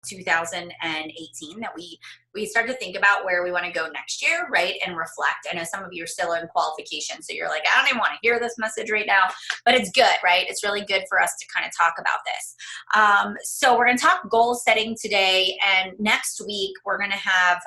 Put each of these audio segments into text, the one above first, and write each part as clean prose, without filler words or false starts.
2018 that we start to think about where we want to go next year, right? And reflect. I know some of you are still in qualification, so you're like, I don't even want to hear this message right now, but it's good, right? It's really good for us to kind of talk about this. So we're going to talk goal setting today, and next week we're going to have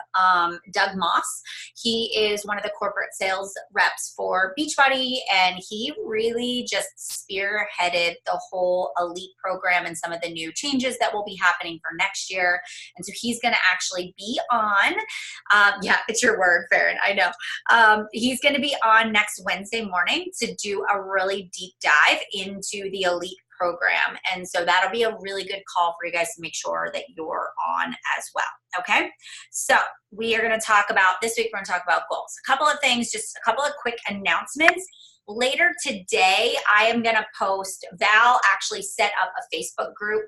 Doug Moss. He is one of the corporate sales reps for Beachbody, and he really just spearheaded the whole elite program and some of the new changes that will be happening for next year. And so he's going to actually be on, yeah, it's your word, Farron, I know. He's going to be on next Wednesday morning to do a really deep dive into the elite program. And so that'll be a really good call for you guys to make sure that you're on as well. Okay. So we are going to talk about this week. We're going to talk about goals. A couple of things, just a couple of quick announcements. Later today, I am going to post, Val actually set up a Facebook group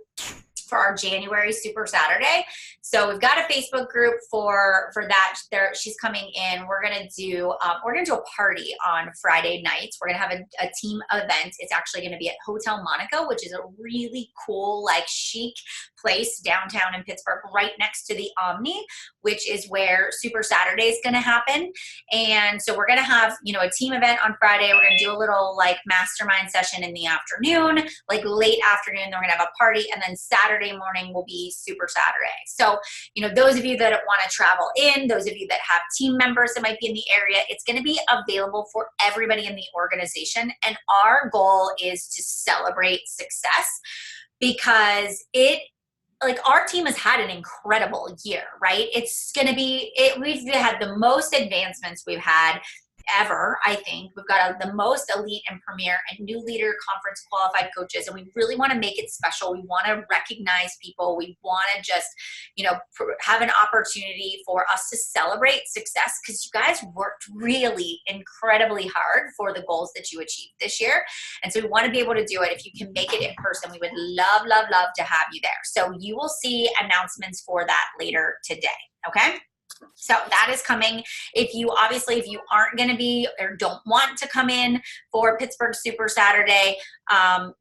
for our January Super Saturday. So we've got a Facebook group for that. There, she's coming in. We're gonna do a party on Friday nights. We're gonna have a team event. It's actually gonna be at Hotel Monaco, which is a really cool, like chic place downtown in Pittsburgh, right next to the Omni, which is where Super Saturday is gonna happen. And so we're gonna have, you know, a team event on Friday. We're gonna do a little like mastermind session in the afternoon, like late afternoon. Then we're gonna have a party, and then Saturday morning will be Super Saturday. So, you know, those of you that want to travel in, those of you that have team members that might be in the area, it's going to be available for everybody in the organization. And our goal is to celebrate success, because like our team has had an incredible year, right? It's going to be, we've had the most advancements we've had ever. I think we've got the most elite and premier and new leader conference qualified coaches, and we really want to make it special. We want to recognize people. We want to just, you know, have an opportunity for us to celebrate success, because you guys worked really incredibly hard for the goals that you achieved this year. And so we want to be able to do it. If you can make it in person, we would love, love, love to have you there. So you will see announcements for that later today. Okay. So that is coming. If you aren't going to be or don't want to come in for Pittsburgh Super Saturday,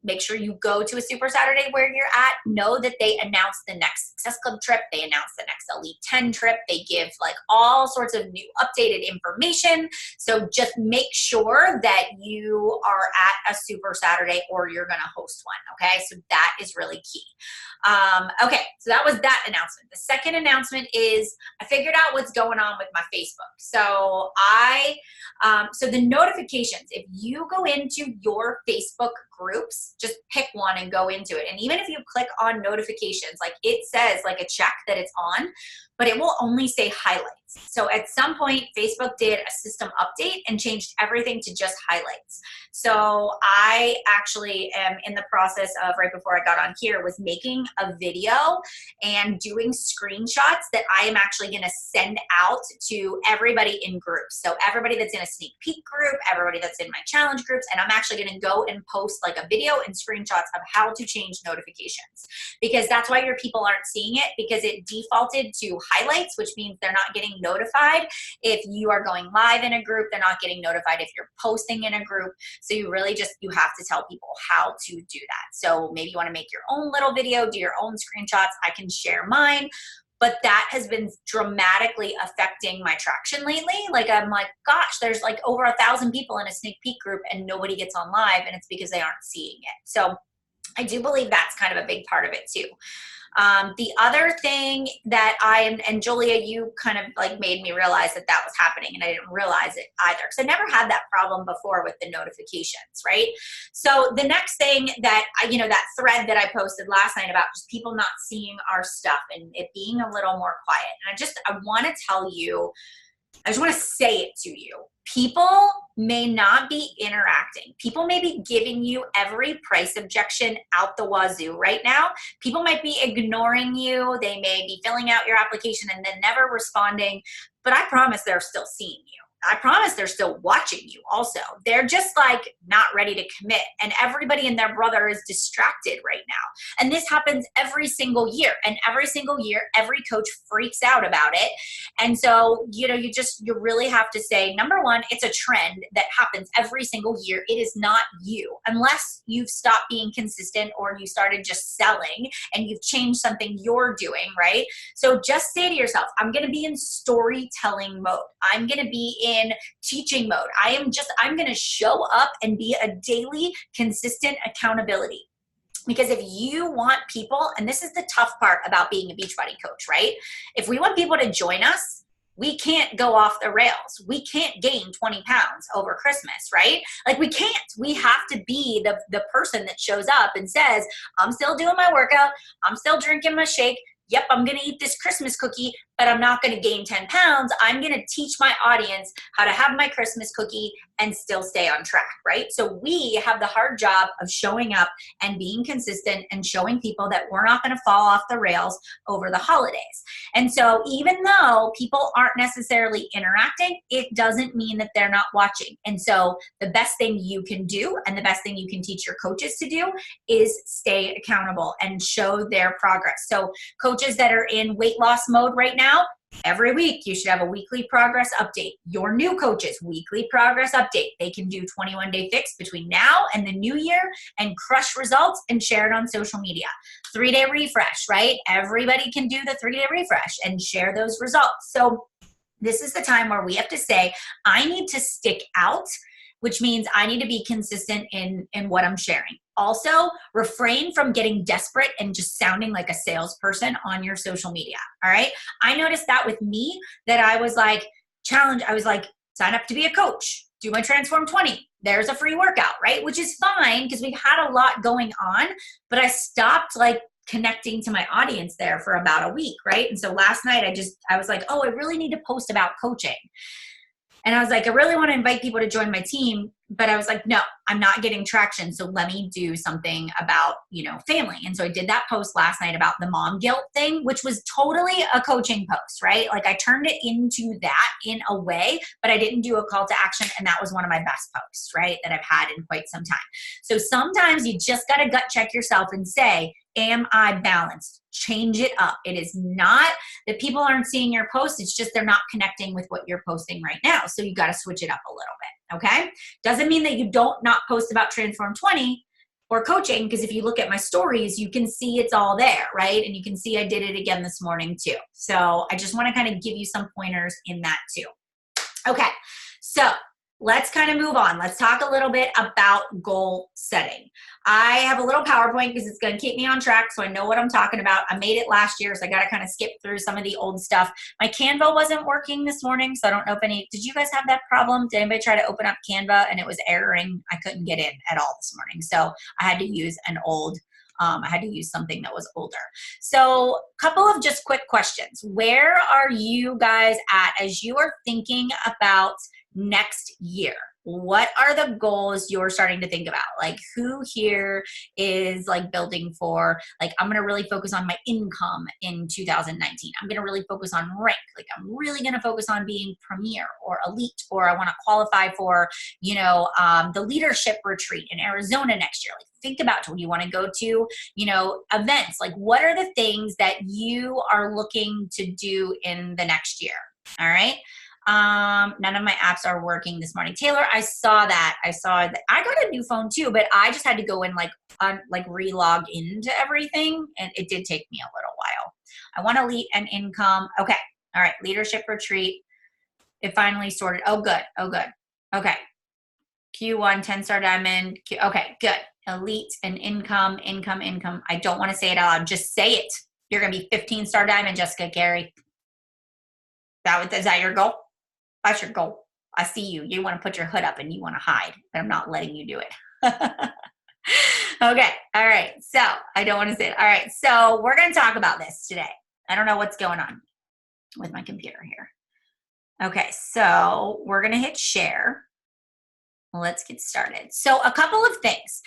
make sure you go to a Super Saturday where you're at. Know that they announce the next Success Club trip. They announce the next Elite 10 trip. They give like all sorts of new updated information. So just make sure that you are at a Super Saturday or you're going to host one. Okay. So that is really key. Okay. So that was that announcement. The second announcement is I figured out what's going on with my Facebook. So so the notifications, if you go into your Facebook groups, just pick one and go into it. And even if you click on notifications, like it says like a check that it's on, but it will only say highlights. So at some point, Facebook did a system update and changed everything to just highlights. So I actually am in the process of, right before I got on here, was making a video and doing screenshots that I am actually going to send out to everybody in groups. So everybody that's in a sneak peek group, everybody that's in my challenge groups, and I'm actually going to go and post like a video and screenshots of how to change notifications, because that's why your people aren't seeing it, because it defaulted to highlights, which means they're not getting notified if you are going live in a group. They're not getting notified if you're posting in a group. So you really you have to tell people how to do that. So maybe you want to make your own little video, do your own screenshots. I can share mine. But that has been dramatically affecting my traction lately. Like I'm like, gosh, there's like over 1,000 people in a sneak peek group and nobody gets on live, and it's because they aren't seeing it. So I do believe that's kind of a big part of it too. The other thing that and Julia, you kind of like made me realize that was happening, and I didn't realize it either, because I never had that problem before with the notifications, right? So the next thing that that thread that I posted last night about just people not seeing our stuff and it being a little more quiet. And I want to tell you, I just want to say it to you. People may not be interacting. People may be giving you every price objection out the wazoo right now. People might be ignoring you. They may be filling out your application and then never responding, but I promise they're still seeing you. I promise they're still watching you also. They're just like not ready to commit. And everybody and their brother is distracted right now. And this happens every single year. And every single year, every coach freaks out about it. And so, you really have to say, number one, it's a trend that happens every single year. It is not you. Unless you've stopped being consistent or you started just selling and you've changed something you're doing, right? So just say to yourself, I'm going to be in storytelling mode. I'm going to be in teaching mode. I'm going to show up and be a daily consistent accountability. Because if you want people, and this is the tough part about being a Beachbody coach, right? If we want people to join us, we can't go off the rails. We can't gain 20 pounds over Christmas, right? Like we can't. We have to be the person that shows up and says, I'm still doing my workout. I'm still drinking my shake. Yep, I'm going to eat this Christmas cookie, but I'm not going to gain 10 pounds. I'm going to teach my audience how to have my Christmas cookie and still stay on track, right? So we have the hard job of showing up and being consistent and showing people that we're not going to fall off the rails over the holidays. And so even though people aren't necessarily interacting, it doesn't mean that they're not watching. And so the best thing you can do and the best thing you can teach your coaches to do is stay accountable and show their progress. So coaches that are in weight loss mode right now, every week you should have a weekly progress update. Your new coaches, weekly progress update. They can do 21-day fix between now and the new year and crush results and share it on social media. 3-day refresh, right? Everybody can do the 3-day refresh and share those results. So this is the time where we have to say, I need to stick out, which means I need to be consistent in what I'm sharing. Also, refrain from getting desperate and just sounding like a salesperson on your social media, all right? I noticed that with me, that I was like, sign up to be a coach, do my Transform 20. There's a free workout, right? Which is fine because we had a lot going on, but I stopped connecting to my audience there for about a week, right? And so last night I was like, I really need to post about coaching. And I was like, I really want to invite people to join my team, but I was like, no, I'm not getting traction. So let me do something about, family. And so I did that post last night about the mom guilt thing, which was totally a coaching post, right? Like I turned it into that in a way, but I didn't do a call to action. And that was one of my best posts, right? That I've had in quite some time. So sometimes you just got to gut check yourself and say, am I balanced? Change it up. It is not that people aren't seeing your post. It's just they're not connecting with what you're posting right now. So you got to switch it up a little bit. Okay. Doesn't mean that you don't not post about Transform 20 or coaching. Because if you look at my stories, you can see it's all there, right? And you can see I did it again this morning too. So I just want to kind of give you some pointers in that too. Okay. So let's kind of move on. Let's talk a little bit about goal setting. I have a little PowerPoint because it's going to keep me on track so I know what I'm talking about. I made it last year, so I got to kind of skip through some of the old stuff. My Canva wasn't working this morning, so I don't know if did you guys have that problem? Did anybody try to open up Canva and it was erroring? I couldn't get in at all this morning, so I had to use I had to use something that was older. So a couple of just quick questions. Where are you guys at as you are thinking about next year? What are the goals you're starting to think about? Like who here is building for, I'm going to really focus on my income in 2019. I'm going to really focus on rank. I'm really going to focus on being premier or elite, or I want to qualify for, the leadership retreat in Arizona next year. Think about, do you want to go to, events? What are the things that you are looking to do in the next year? All right. None of my apps are working this morning. Taylor, I saw that. I got a new phone too, but I just had to go and re-log into everything, and it did take me a little while. I want to lead an income. Okay. All right. Leadership retreat. It finally sorted. Oh, good. Okay. Q1, 10-star diamond. Okay, good. Elite and income. I don't want to say it out loud. Just say it. You're going to be 15-star diamond, Jessica Gary. Is that your goal? That's your goal. I see you. You want to put your hood up and you want to hide, but I'm not letting you do it. Okay. All right. So I don't want to say it. All right. So we're going to talk about this today. I don't know what's going on with my computer here. Okay. So we're going to hit share. Let's get started. So a couple of things.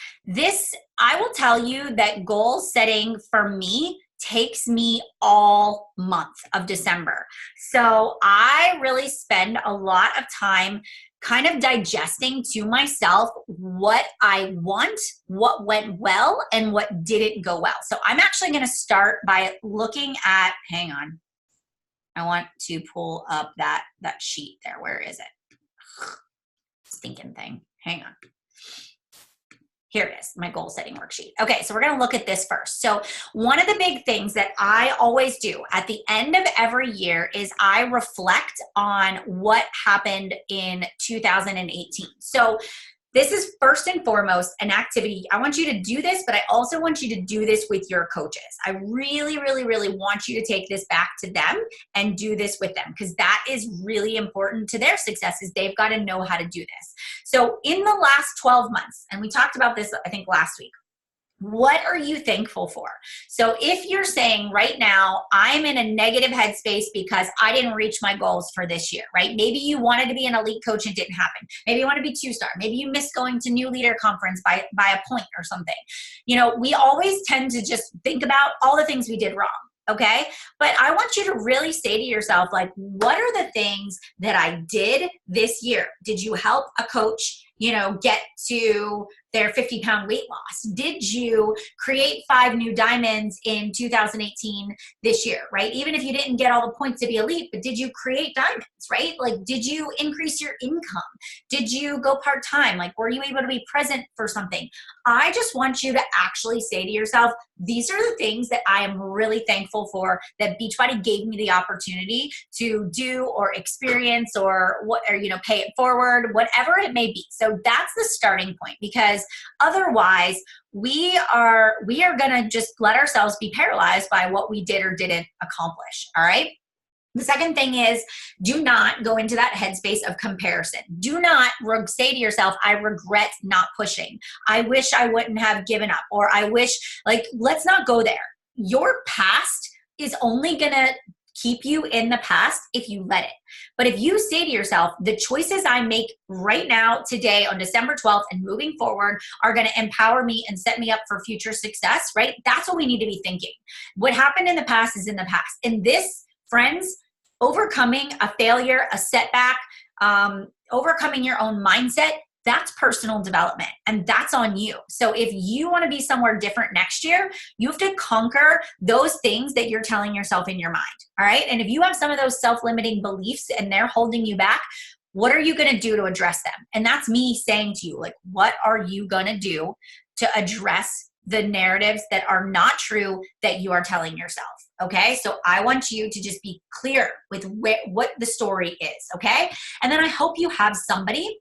I will tell you that goal setting for me takes me all month of December. So I really spend a lot of time kind of digesting to myself what I want, what went well, and what didn't go well. So I'm actually going to start by looking at, hang on. I want to pull up that sheet there. Where is it? Stinking thing. Hang on. Here it is, my goal setting worksheet. Okay, so we're gonna look at this first. So one of the big things that I always do at the end of every year is I reflect on what happened in 2018. So this is first and foremost an activity. I want you to do this, but I also want you to do this with your coaches. I really, really, really want you to take this back to them and do this with them, because that is really important to their success. Is they've got to know how to do this. So in the last 12 months, and we talked about this, I think last week, what are you thankful for? So if you're saying right now, I'm in a negative headspace because I didn't reach my goals for this year, right? Maybe you wanted to be an elite coach and it didn't happen. Maybe you want to be 2-star. Maybe you missed going to New Leader Conference by a point or something. You know, we always tend to just think about all the things we did wrong. Okay. But I want you to really say to yourself, like, what are the things that I did this year? Did you help a coach, you know, get to their 50-pound weight loss? Did you create 5 new diamonds in 2018 this year, right? Even if you didn't get all the points to be elite, but did you create diamonds, right? Like, did you increase your income? Did you go part-time? Like, were you able to be present for something? I just want you to actually say to yourself, these are the things that I am really thankful for that Beachbody gave me the opportunity to do or experience or you know, pay it forward, whatever it may be. So that's the starting point, because otherwise we are going to just let ourselves be paralyzed by what we did or didn't accomplish. All right. The second thing is, do not go into that headspace of comparison. Do not say to yourself, I regret not pushing. I wish I wouldn't have given up, or I wish, like, let's not go there. Your past is only going to keep you in the past if you let it. But if you say to yourself, the choices I make right now, today, on December 12th and moving forward are going to empower me and set me up for future success, right? That's what we need to be thinking. What happened in the past is in the past. And this, friends, overcoming a failure, a setback, overcoming your own mindset, that's personal development, and that's on you. So if you want to be somewhere different next year, you have to conquer those things that you're telling yourself in your mind. All right. And if you have some of those self-limiting beliefs and they're holding you back, what are you going to do to address them? And that's me saying to you, like, what are you going to do to address the narratives that are not true that you are telling yourself? Okay. So I want you to just be clear with what the story is. Okay. And then I hope you have somebody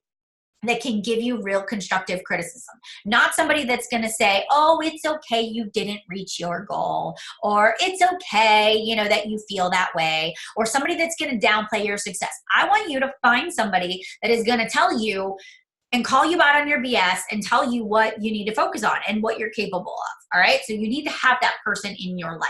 that can give you real constructive criticism, not somebody that's going to say, oh, it's okay, you didn't reach your goal, or it's okay, you know, that you feel that way, or somebody that's going to downplay your success. I want you to find somebody that is going to tell you and call you out on your BS and tell you what you need to focus on and what you're capable of. All right. So you need to have that person in your life.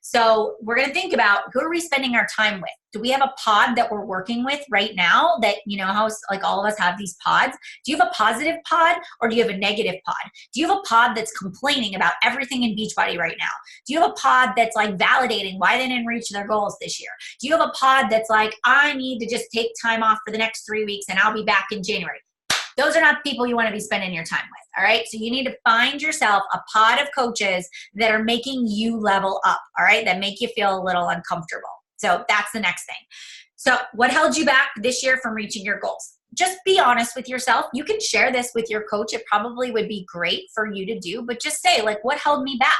So we're going to think about, who are we spending our time with? Do we have a pod that we're working with right now that, you know, how like all of us have these pods? Do you have a positive pod, or do you have a negative pod? Do you have a pod that's complaining about everything in Beachbody right now? Do you have a pod that's like validating why they didn't reach their goals this year? Do you have a pod that's like, I need to just take time off for the next 3 weeks and I'll be back in January? Those are not people you want to be spending your time with. All right. So you need to find yourself a pod of coaches that are making you level up. All right. That make you feel a little uncomfortable. So that's the next thing. So what held you back this year from reaching your goals? Just be honest with yourself. You can share this with your coach. It probably would be great for you to do, but just say, like, what held me back?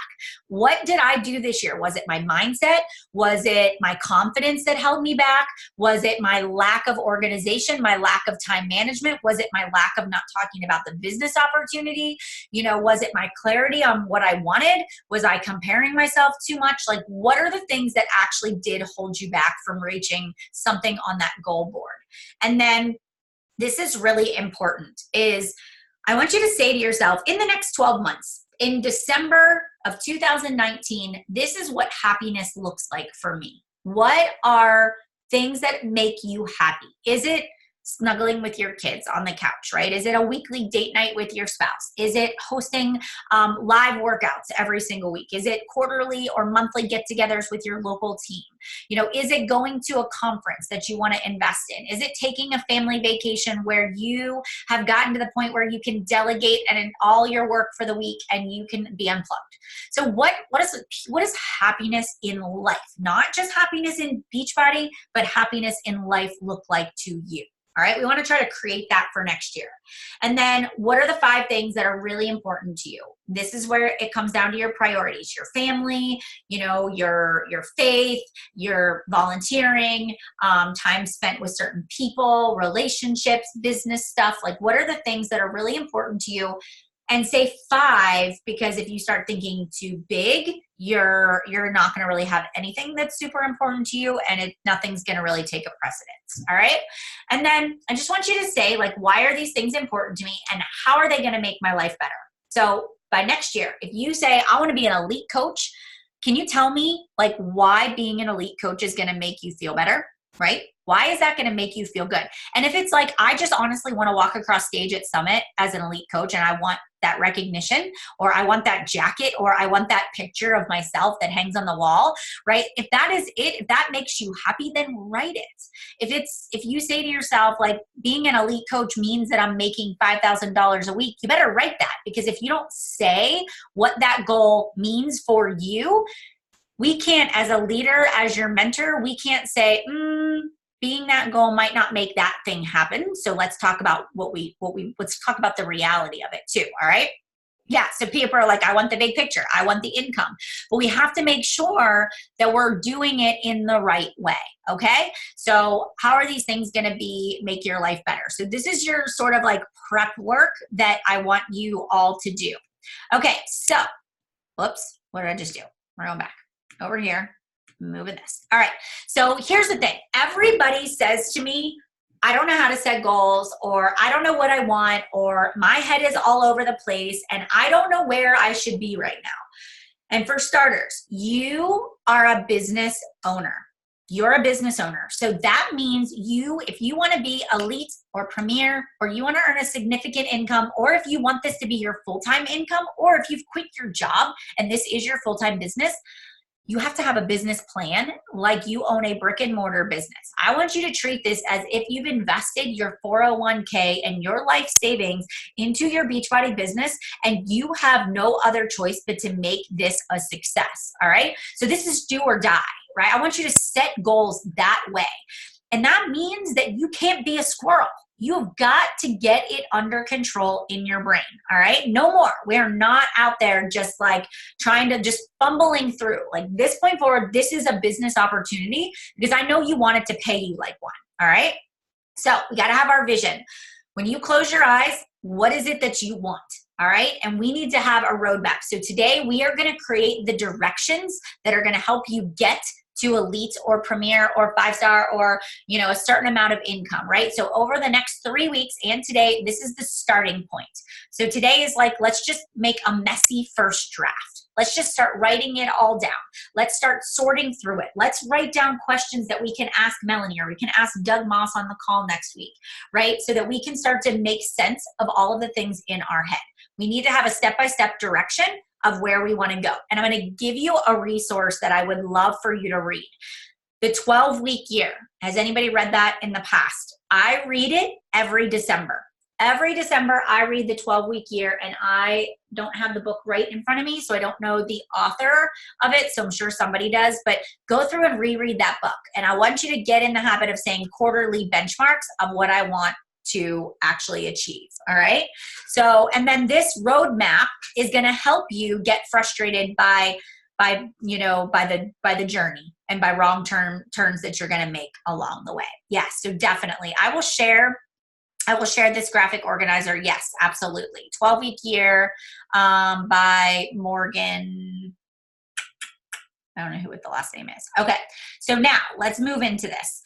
What did I do this year? Was it my mindset? Was it my confidence that held me back? Was it my lack of organization, my lack of time management? Was it my lack of not talking about the business opportunity? You know, was it my clarity on what I wanted? Was I comparing myself too much? Like, what are the things that actually did hold you back from reaching something on that goal board? And then this is really important, is I want you to say to yourself, in the next 12 months, in December of 2019, this is what happiness looks like for me. What are things that make you happy? Is it snuggling with your kids on the couch, right? Is it a weekly date night with your spouse? Is it hosting live workouts every single week? Is it quarterly or monthly get-togethers with your local team? You know, is it going to a conference that you want to invest in? Is it taking a family vacation where you have gotten to the point where you can delegate and all your work for the week and you can be unplugged? So what is happiness in life? Not just happiness in Beachbody, but happiness in life look like to you? All right, we want to try to create that for next year. And then what are the 5 things that are really important to you? This is where it comes down to your priorities, your family, you know, your faith, your volunteering, time spent with certain people, relationships, business stuff. Like, what are the things that are really important to you? And say 5, because if you start thinking too big, you're not going to really have anything that's super important to you, and nothing's going to really take a precedence. All right. And then I just want you to say, like, why are these things important to me, and how are they going to make my life better? So by next year, if you say, I want to be an elite coach, can you tell me, like, why being an elite coach is going to make you feel better? Right? Why is that going to make you feel good? And if it's like, I just honestly want to walk across stage at Summit as an elite coach, and I want that recognition, or I want that jacket, or I want that picture of myself that hangs on the wall, right? If that is it, if that makes you happy, then write it. If you say to yourself, like, being an elite coach means that I'm making $5,000 a week, you better write that, because if you don't say what that goal means for you, we can't, as a leader, as your mentor, we can't say, being that goal might not make that thing happen. So let's talk about let's talk about the reality of it too. All right. Yeah. So people are like, I want the big picture. I want the income, but we have to make sure that we're doing it in the right way. Okay. So how are these things going to make your life better? So this is your sort of like prep work that I want you all to do. Okay. So, whoops, what did I just do? We're going back over here. Moving this. All right. So here's the thing. Everybody says to me, I don't know how to set goals, or I don't know what I want, or my head is all over the place and I don't know where I should be right now. And for starters, you are a business owner. You're a business owner. So that means if you want to be elite or premier, or you want to earn a significant income, or if you want this to be your full-time income, or if you've quit your job and this is your full-time business, you have to have a business plan like you own a brick and mortar business. I want you to treat this as if you've invested your 401k and your life savings into your Beachbody business, and you have no other choice but to make this a success. All right. So this is do or die, right? I want you to set goals that way. And that means that you can't be a squirrel. You've got to get it under control in your brain, all right? No more. We're not out there just like trying to just fumbling through. Like, this point forward, this is a business opportunity, because I know you want it to pay you like one, all right? So we got to have our vision. When you close your eyes, what is it that you want? All right. And we need to have a roadmap. So today we are going to create the directions that are going to help you get to elite or premier or 5-star or, a certain amount of income, right? So over the next 3 weeks and today, this is the starting point. So today is like, let's just make a messy first draft. Let's just start writing it all down. Let's start sorting through it. Let's write down questions that we can ask Melanie, or we can ask Doug Moss on the call next week, right? So that we can start to make sense of all of the things in our head. We need to have a step-by-step direction of where we want to go. And I'm going to give you a resource that I would love for you to read. The 12-week year. Has anybody read that in the past? I read it every December. Every December, I read the 12-week year, and I don't have the book right in front of me, so I don't know the author of it, so I'm sure somebody does, but go through and reread that book. And I want you to get in the habit of saying quarterly benchmarks of what I want to actually achieve. All right. So, and then this roadmap is going to help you get frustrated by the journey and by wrong turns that you're going to make along the way. Yes. So definitely I will share this graphic organizer. Yes, absolutely. 12-week year, by Morgan. I don't know what the last name is. Okay. So now let's move into this.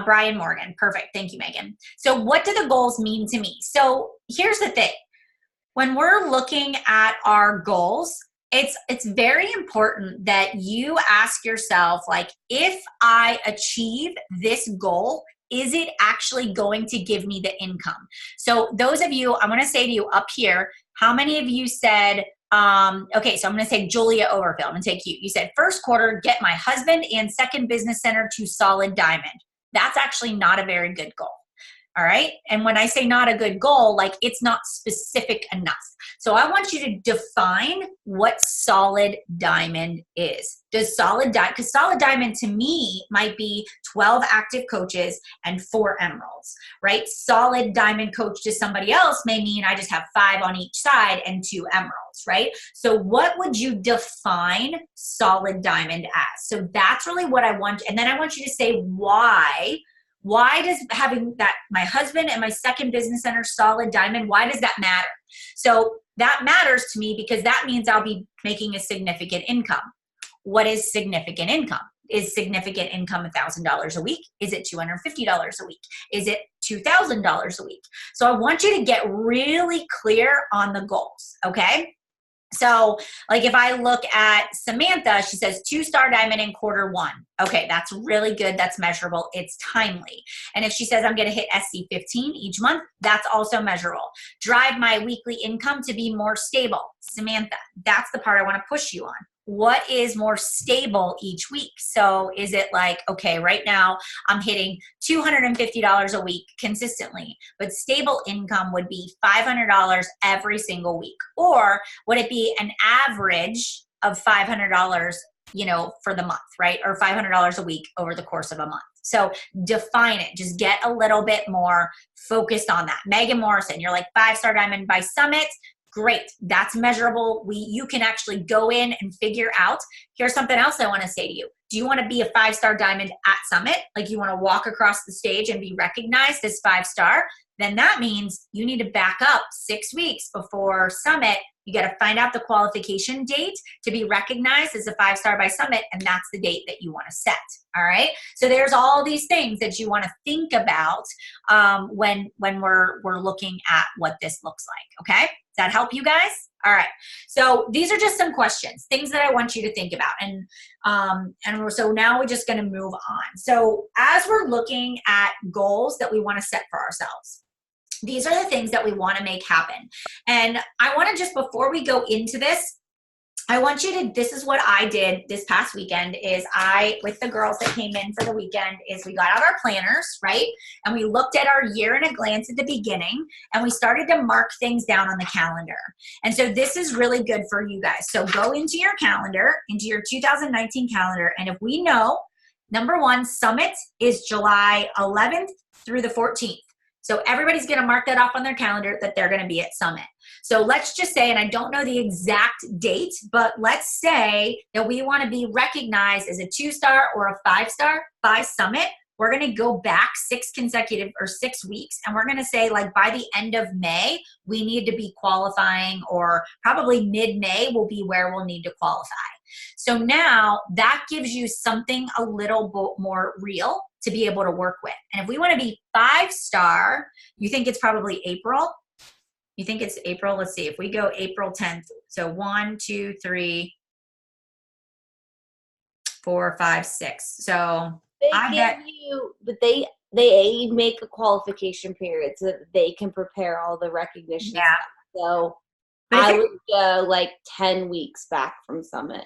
Brian Morgan. Perfect. Thank you, Megan. So what do the goals mean to me? So here's the thing. When we're looking at our goals, It's very important that you ask yourself, like, if I achieve this goal, is it actually going to give me the income? So those of you, I'm going to say to you up here, how many of you said, okay, so I'm going to say Julia Overfield. I'm going to take you. You said first quarter, get my husband and second business center to solid diamond. That's actually not a very good goal. All right. And when I say not a good goal, like it's not specific enough. So I want you to define what solid diamond is. Does solid diamond, because solid diamond to me might be 12 active coaches and 4 emeralds, right? Solid diamond coach to somebody else may mean I just have 5 on each side and 2 emeralds, right? So what would you define solid diamond as? So that's really what I want. And then I want you to say why. Why does having that, my husband and my second business center solid diamond, why does that matter? So that matters to me because that means I'll be making a significant income. What is significant income? Is significant income $1,000 a week? Is it $250 a week? Is it $2,000 a week? So I want you to get really clear on the goals, okay? So like if I look at Samantha, she says 2-star diamond in Q1. Okay, that's really good. That's measurable. It's timely. And if she says I'm going to hit SC15 each month, that's also measurable. Drive my weekly income to be more stable. Samantha, that's the part I want to push you on. What is more stable each week? So is it like, okay, right now I'm hitting $250 a week consistently, but stable income would be $500 every single week? Or would it be an average of $500, you know, for the month, right? Or $500 a week over the course of a month. So define it. Just get a little bit more focused on that. Megan Morrison, you're like 5-star diamond by Summit. Great. That's measurable. You can actually go in and figure out. Here's something else I want to say to you. Do you want to be a 5-star diamond at Summit? Like you want to walk across the stage and be recognized as 5-star? Then that means you need to back up 6 weeks before Summit. You got to find out the qualification date to be recognized as a 5-star by Summit, and that's the date that you want to set. All right. So there's all these things that you want to think about when we're looking at what this looks like. Okay. Does that help you guys? All right. So these are just some questions, things that I want you to think about. And so now we're just going to move on. So as we're looking at goals that we want to set for ourselves, these are the things that we want to make happen. And I want to just, before we go into this, I want you to, this is what I did this past weekend is with the girls that came in for the weekend, is we got out our planners, right? And we looked at our year in a glance at the beginning, and we started to mark things down on the calendar. And so this is really good for you guys. So go into your calendar, into your 2019 calendar. And if we know, number one, Summit is July 11th through the 14th. So everybody's going to mark that off on their calendar that they're going to be at Summit. So let's just say, and I don't know the exact date, but let's say that we want to be recognized as a 2-star or a 5-star by Summit. We're going to go back 6 weeks. And we're going to say, like, by the end of May, we need to be qualifying, or probably mid-May will be where we'll need to qualify. So now that gives you something a little bit more real to be able to work with. And if we want to be 5-star, you think it's probably April? You think it's April? Let's see. If we go April 10th, so 1, 2, 3, 4, 5, 6. So they give you, but they make a qualification period so that they can prepare all the recognition stuff. So I would go like 10 weeks back from Summit.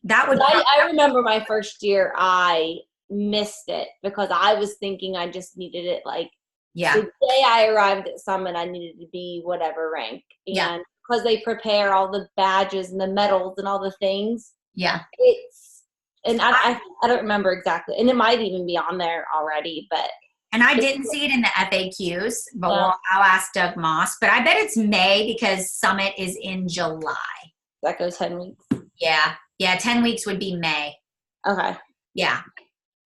That would. I remember my first year, I missed it because I was thinking I just needed it like the day I arrived at Summit, I needed to be whatever rank. And because they prepare all the badges and the medals and all the things. Yeah. I don't remember exactly. And it might even be on there already, but. And I didn't see it in the FAQs, but I'll ask Doug Moss. But I bet it's May because Summit is in July. That goes 10 weeks. Yeah. Yeah, 10 weeks would be May. Okay. Yeah.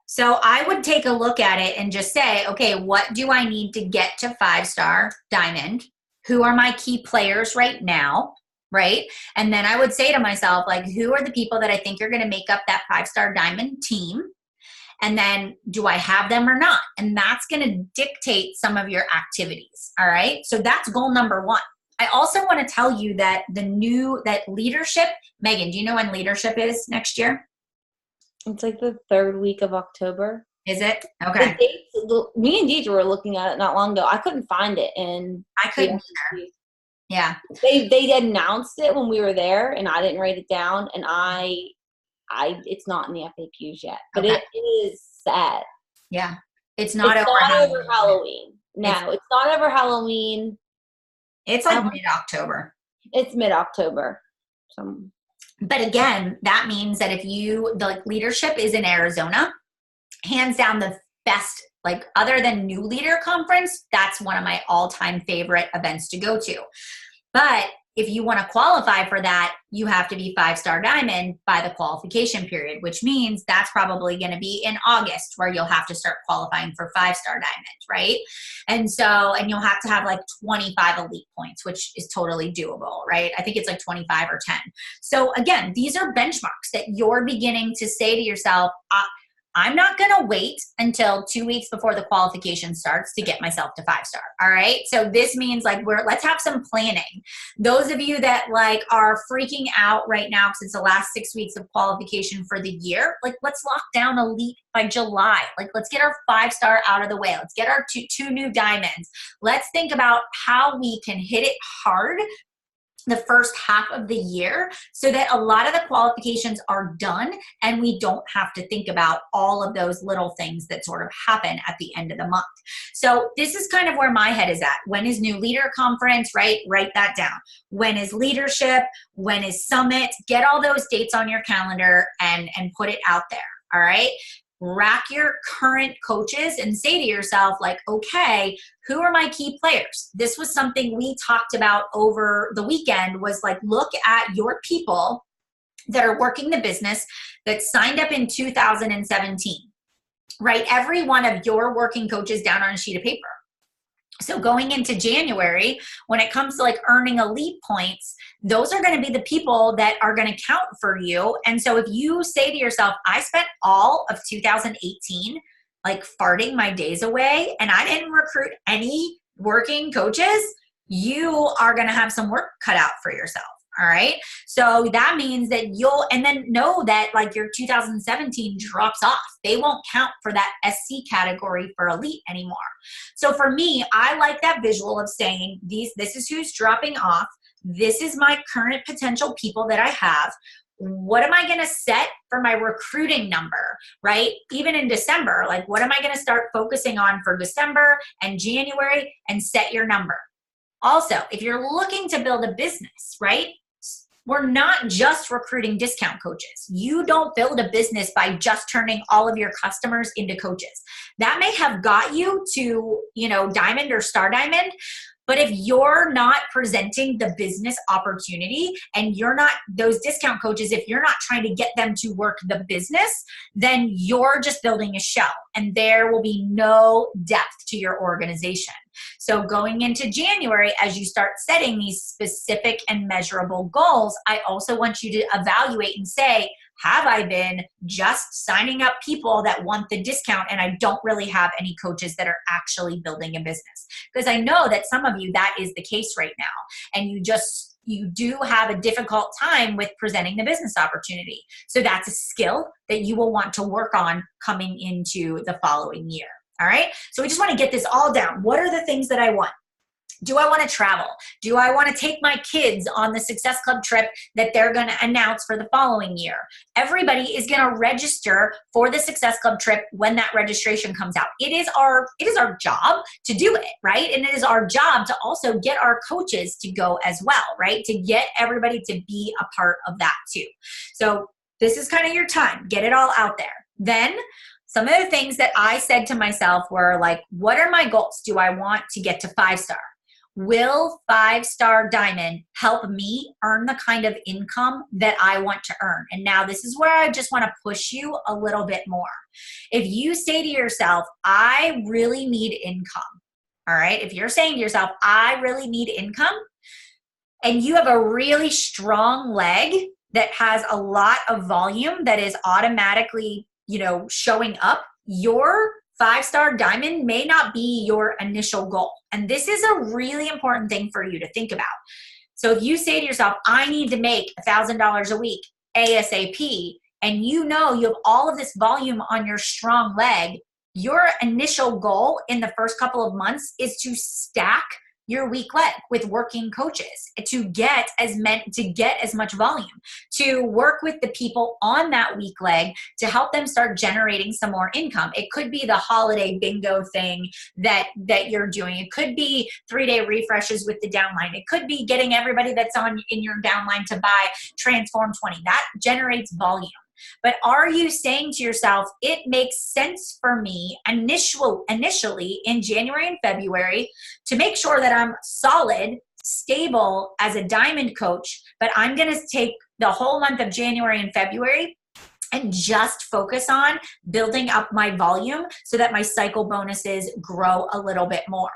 So I would take a look at it and just say, okay, what do I need to get to 5-star diamond? Who are my key players right now? Right? And then I would say to myself, like, who are the people that I think are going to make up that 5-star diamond team? And then do I have them or not? And that's going to dictate some of your activities. All right. So that's goal number 1. I also want to tell you that that leadership, Megan, do you know when leadership is next year? It's like the 3rd week of October. Is it? Okay. Me and Deidre were looking at it not long ago. I couldn't find it, and I couldn't either. Yeah. They announced it when we were there, and I didn't write it down, and it's not in the FAQs yet, but it is set. Yeah. It's not over Halloween. No, it's not over Halloween. It's like mid-October. It's mid-October. But again, that means that if the leadership is in Arizona, hands down the best, like other than New Leader Conference, that's one of my all-time favorite events to go to. But if you want to qualify for that, you have to be 5-star diamond by the qualification period, which means that's probably going to be in August where you'll have to start qualifying for 5-star diamond, right? And you'll have to have like 25 elite points, which is totally doable, right? I think it's like 25 or 10. So again, these are benchmarks that you're beginning to say to yourself, I'm not going to wait until 2 weeks before the qualification starts to get myself to 5-star. All right. So this means like let's have some planning. Those of you that like are freaking out right now because it's the last 6 weeks of qualification for the year, like let's lock down elite by July. Like let's get our 5-star out of the way. Let's get our two new diamonds. Let's think about how we can hit it hard the first half of the year so that a lot of the qualifications are done and we don't have to think about all of those little things that sort of happen at the end of the month. So this is kind of where my head is at. When is New Leader Conference, right? Write that down. When is leadership? When is summit? Get all those dates on your calendar and put it out there. All right. Rack your current coaches and say to yourself, like, okay, who are my key players? This was something we talked about over the weekend was like, look at your people that are working the business that signed up in 2017. Write every one of your working coaches down on a sheet of paper. So going into January, when it comes to like earning elite points, those are going to be the people that are going to count for you. And so if you say to yourself, I spent all of 2018 like farting my days away and I didn't recruit any working coaches, you are going to have some work cut out for yourself. All right. So that means that and then know that like your 2017 drops off. They won't count for that SC category for elite anymore. So for me, I like that visual of saying this is who's dropping off. This is my current potential people that I have. What am I going to set for my recruiting number, right? Even in December, like what am I going to start focusing on for December and January and set your number. Also, if you're looking to build a business, right? We're not just recruiting discount coaches. You don't build a business by just turning all of your customers into coaches. That may have got you to, diamond or star diamond, but if you're not presenting the business opportunity and you're not those discount coaches, if you're not trying to get them to work the business, then you're just building a shell and there will be no depth to your organization. So going into January, as you start setting these specific and measurable goals, I also want you to evaluate and say, have I been just signing up people that want the discount and I don't really have any coaches that are actually building a business? Because I know that some of you, that is the case right now. And you do have a difficult time with presenting the business opportunity. So that's a skill that you will want to work on coming into the following year. All right. So we just want to get this all down. What are the things that I want? Do I want to travel? Do I want to take my kids on the Success Club trip that they're going to announce for the following year? Everybody is going to register for the Success Club trip when that registration comes out. It is our job to do it, right? And it is our job to also get our coaches to go as well, right? To get everybody to be a part of that too. So this is kind of your time. Get it all out there. Then some of the things that I said to myself were like, what are my goals? Do I want to get to 5-star? Will 5-star diamond help me earn the kind of income that I want to earn? And now this is where I just want to push you a little bit more. If you say to yourself, I really need income, all right? If you're saying to yourself, I really need income, and you have a really strong leg that has a lot of volume that is automatically, showing up, your 5-star diamond may not be your initial goal. And this is a really important thing for you to think about. So if you say to yourself, I need to make $1,000 a week ASAP, and you know you have all of this volume on your strong leg, your initial goal in the first couple of months is to stack your weak leg with working coaches to get as much volume, to work with the people on that weak leg to help them start generating some more income. It could be the holiday bingo thing that you're doing. It could be 3-day refreshes with the downline. It could be getting everybody that's in your downline to buy Transform 20. That generates volume. But are you saying to yourself, it makes sense for me initially in January and February to make sure that I'm solid, stable as a diamond coach, but I'm going to take the whole month of January and February and just focus on building up my volume so that my cycle bonuses grow a little bit more?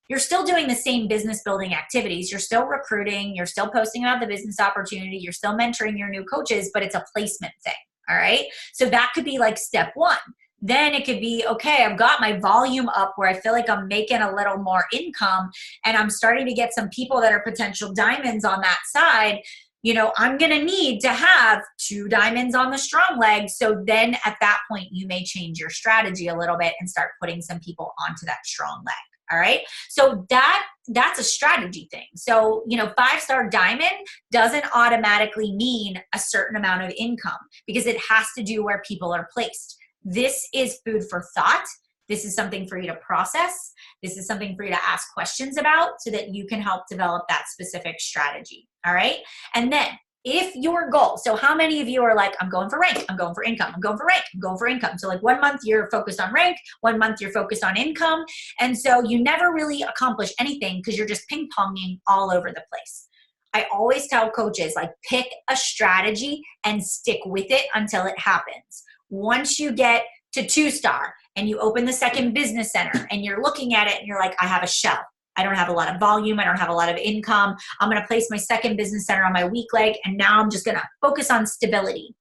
You're still doing the same business building activities. You're still recruiting. You're still posting about the business opportunity. You're still mentoring your new coaches, but it's a placement thing. All right. So that could be like step one. Then it could be, okay, I've got my volume up where I feel like I'm making a little more income and I'm starting to get some people that are potential diamonds on that side. You know, I'm going to need to have 2 diamonds on the strong leg. So then at that point, you may change your strategy a little bit and start putting some people onto that strong leg. All right. So that's a strategy thing. So, 5-star diamond doesn't automatically mean a certain amount of income because it has to do where people are placed. This is food for thought. This is something for you to process. This is something for you to ask questions about so that you can help develop that specific strategy. All right. And then if your goal, so how many of you are like, I'm going for rank, I'm going for income, I'm going for rank, I'm going for income. So like 1 month you're focused on rank, 1 month you're focused on income. And so you never really accomplish anything because you're just ping-ponging all over the place. I always tell coaches, like, pick a strategy and stick with it until it happens. Once you get to 2-star and you open the second business center and you're looking at it and you're like, I have a shell. I don't have a lot of volume. I don't have a lot of income. I'm going to place my second business center on my weak leg. And now I'm just going to focus on stability.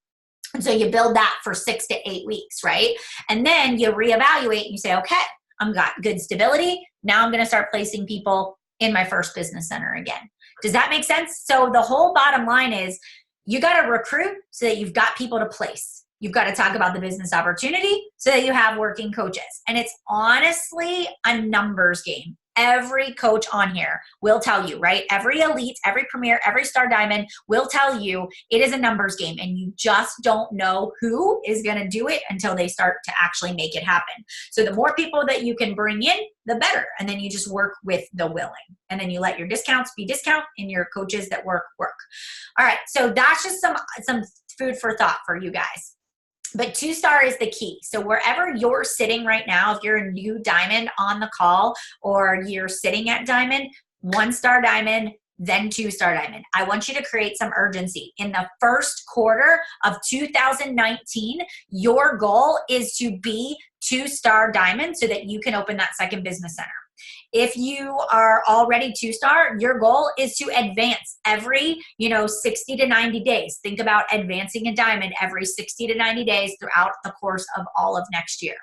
And so you build that for 6 to 8 weeks, right? And then you reevaluate and you say, okay, I've got good stability. Now I'm going to start placing people in my first business center again. Does that make sense? So the whole bottom line is you got to recruit so that you've got people to place. You've got to talk about the business opportunity so that you have working coaches. And it's honestly a numbers game. Every coach on here will tell you, right? Every elite, every premier, every star diamond will tell you it is a numbers game, and you just don't know who is going to do it until they start to actually make it happen. So the more people that you can bring in, the better. And then you just work with the willing. And then you let your discounts be discount and your coaches that work. All right. So that's just some food for thought for you guys. But 2-star is the key. So wherever you're sitting right now, if you're a new diamond on the call or you're sitting at diamond, 1-star diamond, then 2-star diamond. I want you to create some urgency. In the first quarter of 2019, your goal is to be 2-star diamond so that you can open that second business center. If you are already 2-star, your goal is to advance every, 60 to 90 days. Think about advancing a diamond every 60 to 90 days throughout the course of all of next year.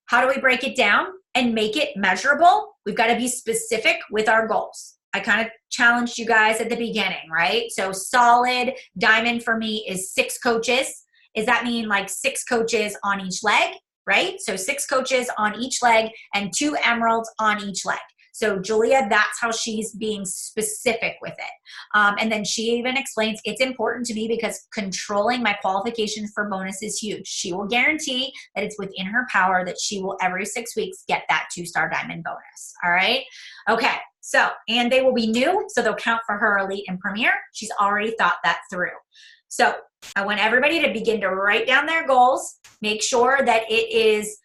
How do we break it down and make it measurable? We've got to be specific with our goals. I kind of challenged you guys at the beginning, right? So solid diamond for me is 6 coaches. Does that mean like 6 coaches on each leg? Right? So 6 coaches on each leg and 2 emeralds on each leg. So Julia, that's how she's being specific with it. And then she even explains it's important to me because controlling my qualifications for bonus is huge. She will guarantee that it's within her power that she will every 6 weeks get that 2-star diamond bonus. All right. Okay. So, and they will be new. So they'll count for her elite and premier. She's already thought that through. So I want everybody to begin to write down their goals, make sure that it is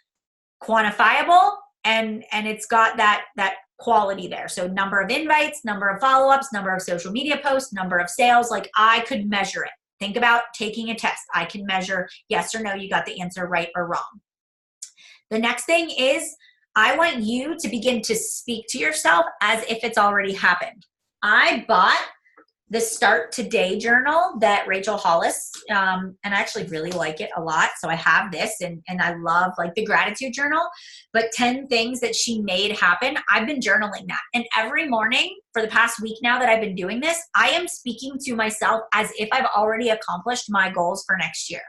quantifiable and it's got that quality there. So number of invites, number of follow-ups, number of social media posts, number of sales, like I could measure it. Think about taking a test. I can measure yes or no, you got the answer right or wrong. The next thing is I want you to begin to speak to yourself as if it's already happened. I bought the Start Today journal that Rachel Hollis, and I actually really like it a lot. So I have this and I love like the gratitude journal, but 10 things that she made happen. I've been journaling that. And every morning for the past week now that I've been doing this, I am speaking to myself as if I've already accomplished my goals for next year.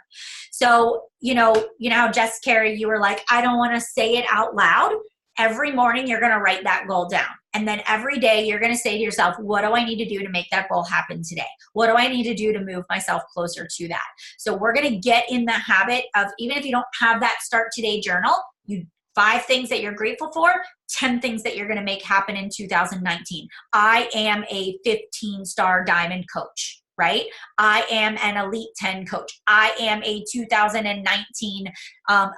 So, you know how Jess Carey, you were like, I don't want to say it out loud. Every morning you're going to write that goal down. And then every day you're going to say to yourself, what do I need to do to make that goal happen today? What do I need to do to move myself closer to that? So we're going to get in the habit of, even if you don't have that Start Today journal, 5 things that you're grateful for, 10 things that you're going to make happen in 2019. I am a 15-star diamond coach, right? I am an elite 10 coach. I am a 2019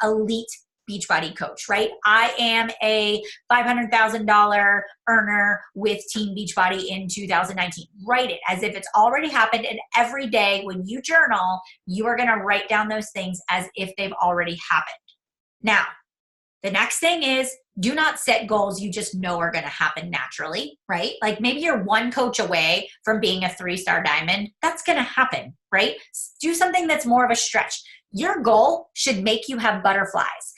elite Beachbody coach, right? I am a $500,000 earner with Team Beachbody in 2019. Write it as if it's already happened. And every day when you journal, you are going to write down those things as if they've already happened. Now, the next thing is, do not set goals you just know are going to happen naturally, right? Like maybe you're one coach away from being a 3-star diamond. That's going to happen, right? Do something that's more of a stretch. Your goal should make you have butterflies.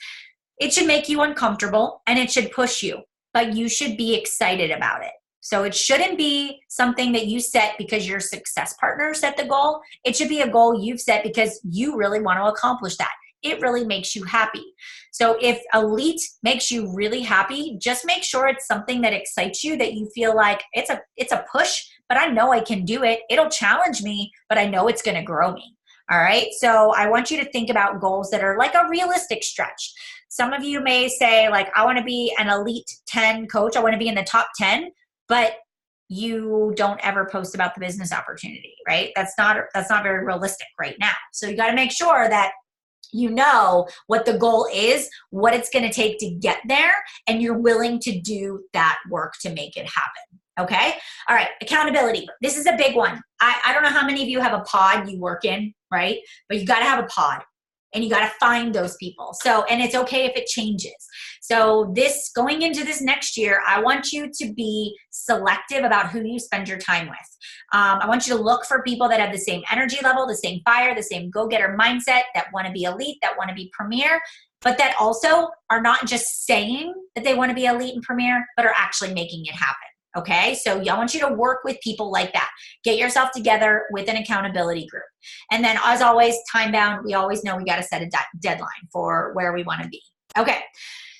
It should make you uncomfortable and it should push you, but you should be excited about it. So it shouldn't be something that you set because your success partner set the goal. It should be a goal you've set because you really want to accomplish that. It really makes you happy. So if elite makes you really happy, just make sure it's something that excites you, that you feel like it's a push, but I know I can do it. It'll challenge me, but I know it's going to grow me. All right. So I want you to think about goals that are like a realistic stretch. Some of you may say like, I want to be an elite 10 coach. I want to be in the top 10, but you don't ever post about the business opportunity, right? That's not very realistic right now. So you got to make sure that you know what the goal is, what it's going to take to get there, and you're willing to do that work to make it happen. Okay? All right. Accountability. This is a big one. I don't know how many of you have a pod you work in, right? But you got to have a pod. And you got to find those people. So, and it's okay if it changes. So going into this next year, I want you to be selective about who you spend your time with. I want you to look for people that have the same energy level, the same fire, the same go-getter mindset, that want to be elite, that want to be premier, but that also are not just saying that they want to be elite and premier, but are actually making it happen. Okay, so I want you to work with people like that. Get yourself together with an accountability group. And then as always, time bound, we always know we got to set a deadline for where we want to be. Okay,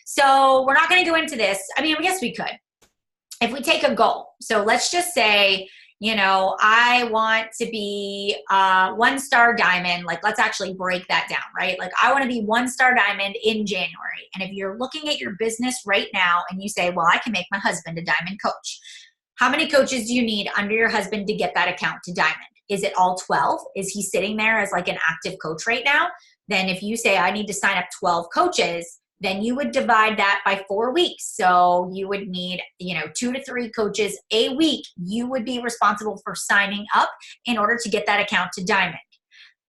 so we're not going to go into this. I mean, I guess we could. If we take a goal, so let's just say, I want to be 1-star diamond. Like, let's actually break that down, right? Like, I want to be 1-star diamond in January. And if you're looking at your business right now and you say, well, I can make my husband a diamond coach. How many coaches do you need under your husband to get that account to diamond? Is it all 12? Is he sitting there as like an active coach right now? Then if you say, I need to sign up 12 coaches, then you would divide that by 4 weeks. So you would need, 2 to 3 coaches a week. You would be responsible for signing up in order to get that account to diamond.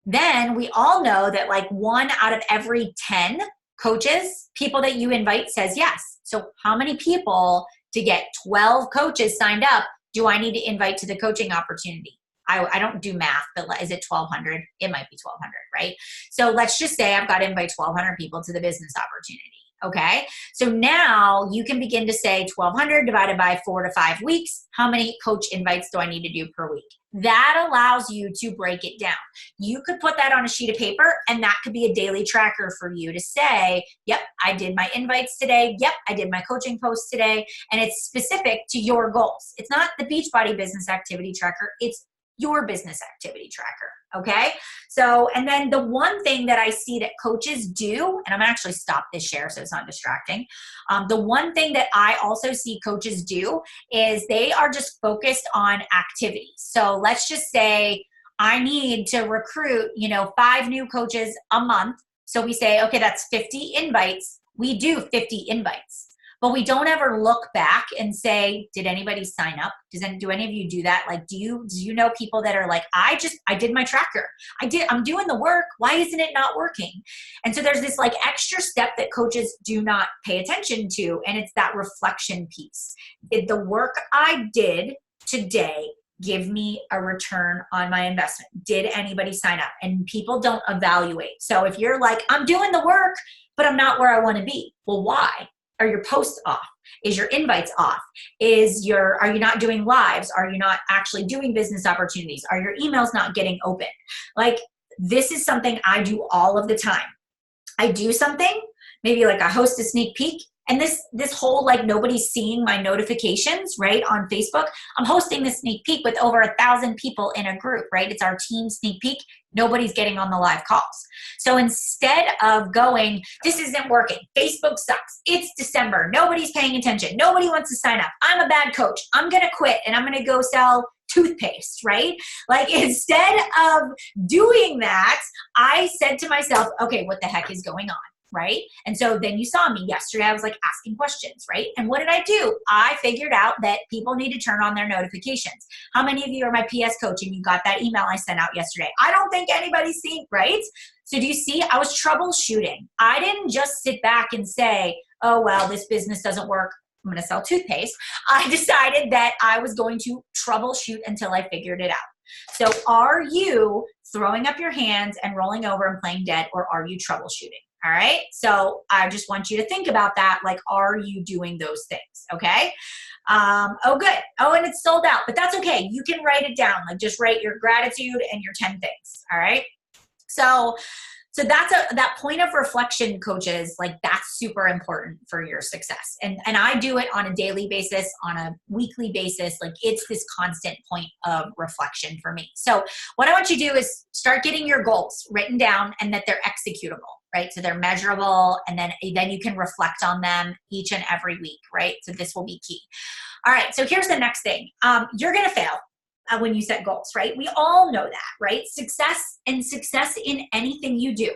Then we all know that like 1 out of every 10 coaches, people that you invite, says yes. So how many people to get 12 coaches signed up do I need to invite to the coaching opportunity? I don't do math, but is it 1,200? It might be 1,200, right? So let's just say I've got to invite 1,200 people to the business opportunity, okay? So now you can begin to say 1,200 divided by 4 to 5 weeks. How many coach invites do I need to do per week? That allows you to break it down. You could put that on a sheet of paper, and that could be a daily tracker for you to say, yep, I did my invites today. Yep, I did my coaching posts today. And it's specific to your goals. It's not the Beachbody business activity tracker. It's your business activity tracker. Okay. So, and then the one thing that I see that coaches do, and I'm gonna actually stop this share so it's not distracting. The one thing that I also see coaches do is they are just focused on activities. So let's just say I need to recruit, 5 new coaches a month. So we say, okay, that's 50 invites. We do 50 invites. But we don't ever look back and say, did anybody sign up? Do any of you do that? Like, do you know people that are like, I did my tracker. I'm doing the work. Why isn't it not working? And so there's this like extra step that coaches do not pay attention to. And it's that reflection piece. Did the work I did today give me a return on my investment? Did anybody sign up? And people don't evaluate. So if you're like, I'm doing the work, but I'm not where I want to be. Well, why? Are your posts off? Is your invites off? Are you not doing lives? Are you not actually doing business opportunities? Are your emails not getting open? Like, this is something I do all of the time. I do something, maybe like I host a sneak peek, and this whole like nobody's seeing my notifications, right, on Facebook. I'm hosting this sneak peek with over 1,000 people in a group, right? It's our team sneak peek. Nobody's getting on the live calls. So instead of going, this isn't working, Facebook sucks, it's December, nobody's paying attention, nobody wants to sign up, I'm a bad coach, I'm gonna quit and I'm gonna go sell toothpaste, right? Like, instead of doing that, I said to myself, okay, what the heck is going on? Right? And so then you saw me yesterday, I was like asking questions, right? And what did I do? I figured out that people need to turn on their notifications. How many of you are my PS coach and you got that email I sent out yesterday? I don't think anybody's seen, right? So do you see, I was troubleshooting. I didn't just sit back and say, oh, well, this business doesn't work, I'm going to sell toothpaste. I decided that I was going to troubleshoot until I figured it out. So are you throwing up your hands and rolling over and playing dead, or are you troubleshooting? All right. So I just want you to think about that. Like, are you doing those things? Okay. Oh, good. Oh, and it's sold out, but that's okay. You can write it down. Like, just write your gratitude and your 10 things. All right. So that's that point of reflection, coaches, like, that's super important for your success. And I do it on a daily basis, on a weekly basis. Like, it's this constant point of reflection for me. So what I want you to do is start getting your goals written down and that they're executable, right? So they're measurable, and then you can reflect on them each and every week, right? So this will be key. All right. So here's the next thing. You're going to fail when you set goals, right? We all know that, right? Success in anything you do.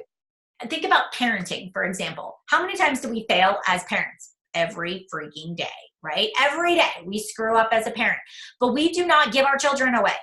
And think about parenting, for example. How many times do we fail as parents? Every freaking day, right? Every day we screw up as a parent, but we do not give our children away.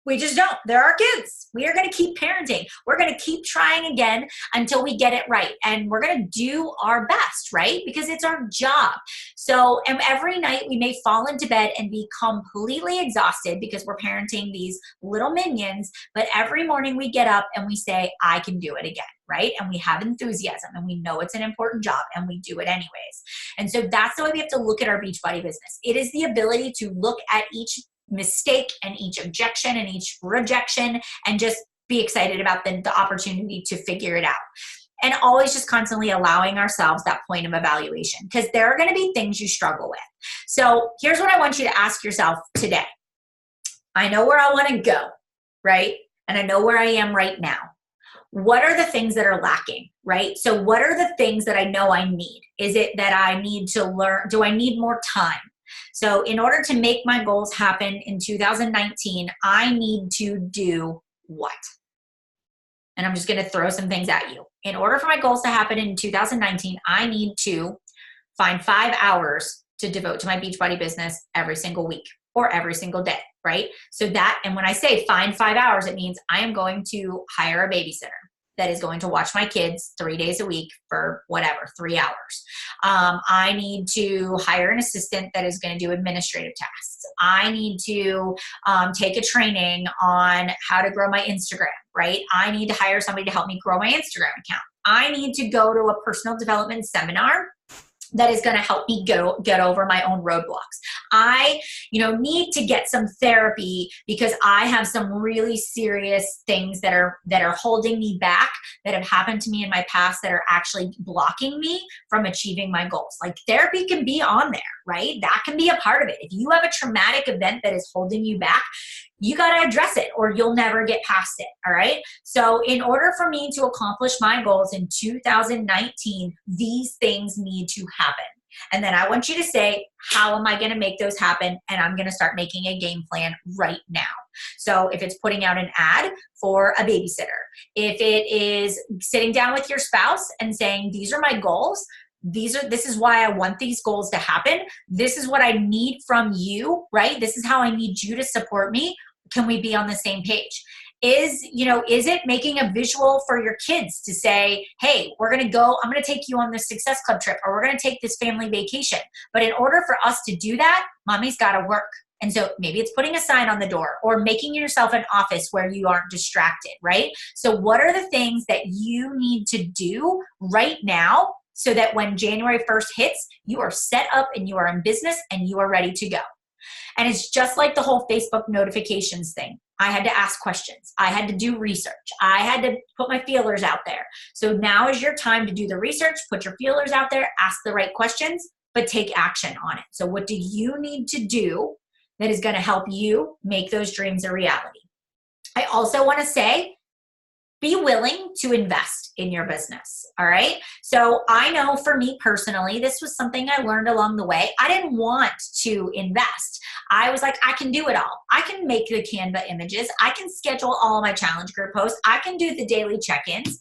We just don't. They're our kids. We are going to keep parenting. We're going to keep trying again until we get it right. And we're going to do our best, right? Because it's our job. So, and every night we may fall into bed and be completely exhausted because we're parenting these little minions. But every morning we get up and we say, I can do it again, right? And we have enthusiasm and we know it's an important job and we do it anyways. And so that's the way we have to look at our Beachbody business. It is the ability to look at each mistake and each objection and each rejection and just be excited about the opportunity to figure it out. And always just constantly allowing ourselves that point of evaluation, because there are going to be things you struggle with. So here's what I want you to ask yourself today. I know where I want to go, right? And I know where I am right now. What are the things that are lacking, right? So what are the things that I know I need? Is it that I need to learn? Do I need more time? So in order to make my goals happen in 2019, I need to do what? And I'm just going to throw some things at you. In order for my goals to happen in 2019, I need to find 5 hours to devote to my Beachbody business every single week or every single day, right? So that, and when I say find 5 hours, it means I am going to hire a babysitter that is going to watch my kids 3 days a week for whatever, 3 hours. I need to hire an assistant that is going to do administrative tasks. I need to take a training on how to grow my Instagram, right? I need to hire somebody to help me grow my Instagram account. I need to go to a personal development seminar that is going to help me get over my own roadblocks. I, need to get some therapy because I have some really serious things that are holding me back, that have happened to me in my past, that are actually blocking me from achieving my goals. Like, therapy can be on there, right? That can be a part of it. If you have a traumatic event that is holding you back, you got to address it or you'll never get past it. All right. So in order for me to accomplish my goals in 2019, these things need to happen. And then I want you to say, how am I going to make those happen? And I'm going to start making a game plan right now. So if it's putting out an ad for a babysitter, if it is sitting down with your spouse and saying, these are my goals, this is why I want these goals to happen. This is what I need from you, right? This is how I need you to support me. Can we be on the same page? Is it making a visual for your kids to say, hey, I'm going to take you on this Success Club trip, or we're going to take this family vacation. But in order for us to do that, mommy's got to work. And so maybe it's putting a sign on the door or making yourself an office where you aren't distracted, right? So what are the things that you need to do right now so that when January 1st hits, you are set up and you are in business and you are ready to go? And it's just like the whole Facebook notifications thing. I had to ask questions. I had to do research. I had to put my feelers out there. So now is your time to do the research, put your feelers out there, ask the right questions, but take action on it. So what do you need to do that is going to help you make those dreams a reality? I also want to say, be willing to invest in your business, all right? So I know for me personally, this was something I learned along the way. I didn't want to invest. I was like, I can do it all. I can make the Canva images. I can schedule all my challenge group posts. I can do the daily check-ins.